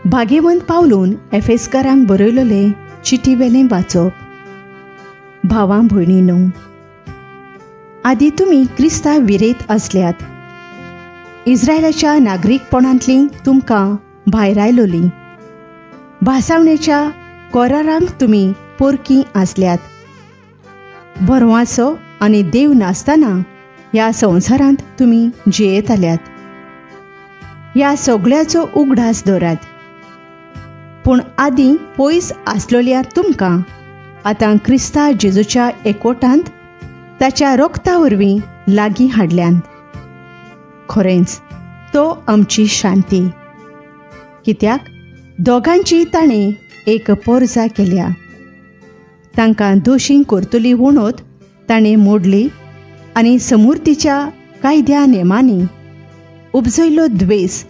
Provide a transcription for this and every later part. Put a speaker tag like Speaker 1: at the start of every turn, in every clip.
Speaker 1: भाग्यवंत पावलून एफेसकारांक बरयलेले चिठी वेलें वाचप। भावां भयणींनो, आदी तुमी क्रिस्तांव विरेत आसल्यात। इस्रायलाच्या नागरीकपणांतलीं तुमकां भायर आयलोली। भासावणेच्या कोरारांक तुमी पोरकीं आसल्यात। बरवांचो आनी देव नासतना ह्या संवसारांत तुमी जियेताल्यात। ह्या सगळ्याचो उगडास दवरात। पूण आदीं पयस आसलोल्या तुमकां आतां क्रिस्ता जेजूच्या एकवटांत ताच्या रोगता वरवीं लागीं हाडल्यान। खरेंच तो आमची शांती, कित्याक दोगांची ताणें एक पोरजा केल्या। तांकां दोशी करतली वणोत ताणें मोडली आनी समृद्धीच्या कायद्या नेमांनी उपजयल्लो द्वेस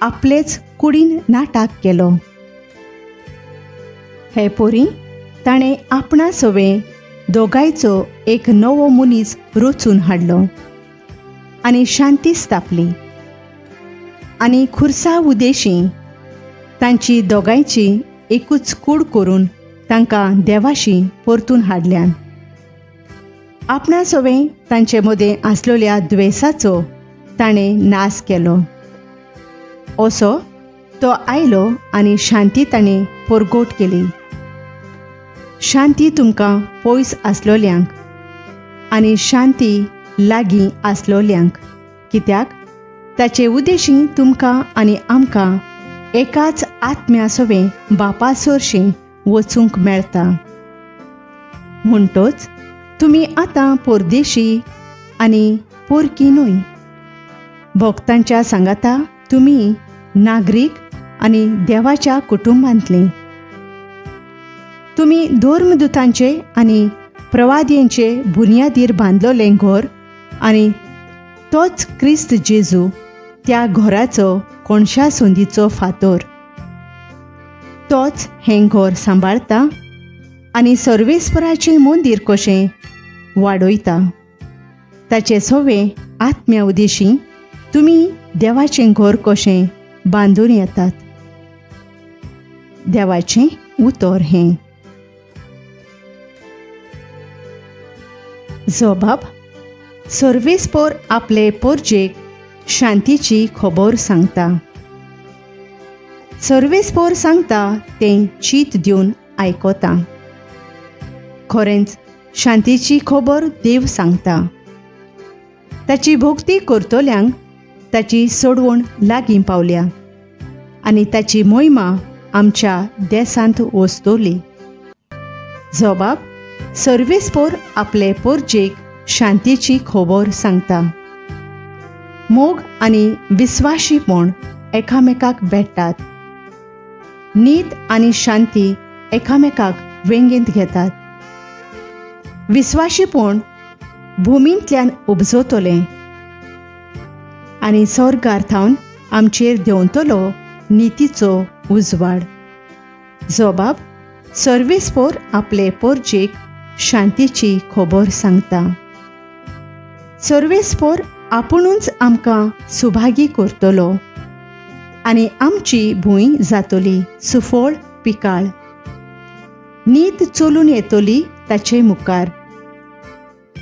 Speaker 1: आपलेच कुडीन नाटाक केलो। हे पोरी ताणें आपणा सवे दोगांयचो एक नवो मनीस रचून हाडलो आनी शांती स्थापली। आनी खुर्सा उदेशी तांची दोगांयची एकूच कूड करून तांकां देवाशी परतून हाडल्यान। आपणा सवे तांचे मदें आसलेल्या द्वेसाचो ताणें नाश केलो। असो तो आयलो आनी शांती ताणें परगोट केली। शांती तुमकां पयस आसलोल्यांक आनी शांती लागीं आसलोल्यांक, कित्याक ताचे उदेशी तुमकां आनी आमकां एकाच आत्म्या सवे बापा सरशीं वचूंक मेळटा। म्हणटोच तुमी आतां परदेशी आनी पोरकी न्हय। भक्तांच्या सांगाता तुमी नागरीक आनी देवाच्या कुटुंबांतलीं। तुमी धर्मदुतांचे आनी प्रवाद्यांचे बुनयादीर बांदलोलें घर आनी तोच क्रिस्त जेजू त्या घराचो कोणशा सोंदीचो फातर। तोच हें घर सांबाळटा आनी सर्वेस्पराचें मंदीर कशें वाडयता। ताचे सवे आत्म्या उदेशी तुमी देवाचें घर कशें बांदून येतात। देवाचें उतर हें। जबाब: सर्वेस्पर आपले परजेक शांतीची खबर सांगता। सर्वेस्पर सांगता तें चीत दिवन आयकोता। खरेंच शांतीची खबर देव सांगता। ताची भक्ती करतल्यांक ताची सोडवण लागीं पावल्या आनी ताची मोहिमा आमच्या देसांत वचतली। जबाब: सर्वेस्पर आपले परजेक शांतीची खबर सांगता। मोग आनी विस्वाशीपण एकामेकाक भेटतात। नीत आनी शांती एकामेकाक वेंगेंत घेतात। विस्वाशीपण भुमींतल्यान उपजतलें आनी स्वर्गार्थावन आमचेर देंवतलो नितीचो उजवाड। जबाब: सर्वेस्पर आपले परजेक शांतीची खबर सांगता। सर्वेस्पर आपुणूच आमकां सुभागी करतलो आनी आमची भूंय जातली सुफळ पिकाळ। नीत चलून येतली ताचे मुखार।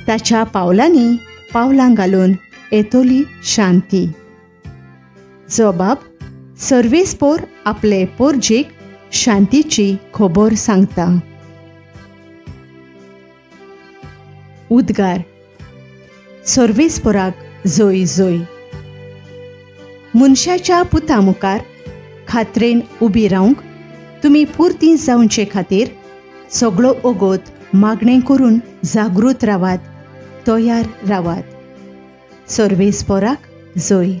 Speaker 1: ताच्या पावलांनी पावलां घालून येतली शांती। जबाब: सर्वेस्पर आपले परजेक शांतीची खबर सांगता। उद्गार. सर्वेस्पराक जय जय. मनशाच्या पुता मुखार खात्रेन उबी रावंक तुमी पुर्ती जावचे खातीर सगळो ओगोत मागणें करून जागृत रावात, तयार रावात. सर्वेस्पराक जय.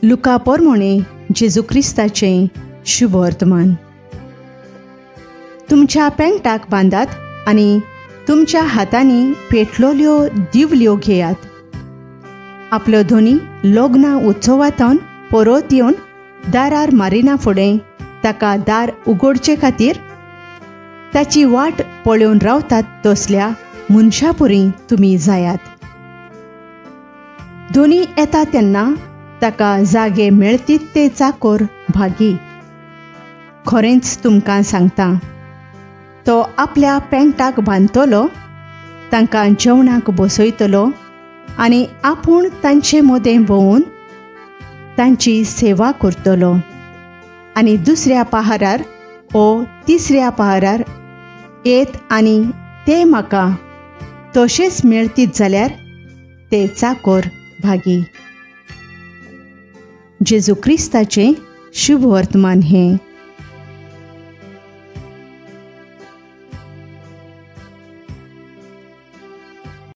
Speaker 1: लुका पोरमोणे जेजू क्रिस्ताचें शुभ वर्तमान. तुमच्या पेंटाक बांदात आनी तुमच्या हातांनी पेटलोल्यो दिवल्यो घेयात. आपलो धोनी लग्ना उत्सवांतून परत येवन दारार मारिना फुडें ताका दार उगडचे खातीर ताची वाट पळोवन रावतात तसल्या मनशा परी तुमी जायात. धोनी येता तेन्ना ताका जागे मेळतीत ते चाकोर भागी. खरेंच तुमकां सांगता, तो आपल्या पेंटाक बांदतलो, तांकां जेवणाक बसयतलो आनी आपूण तांचे मदें भोंवून तांची सेवा करतलो. आनी दुसऱ्या पहारार ओ तिसऱ्या पहारार येत आनी ते म्हाका तशेंच मेळतीत जाल्यार ते चाकोर भागी. जेजू क्रिस्ताचें शुभ वर्तमान हें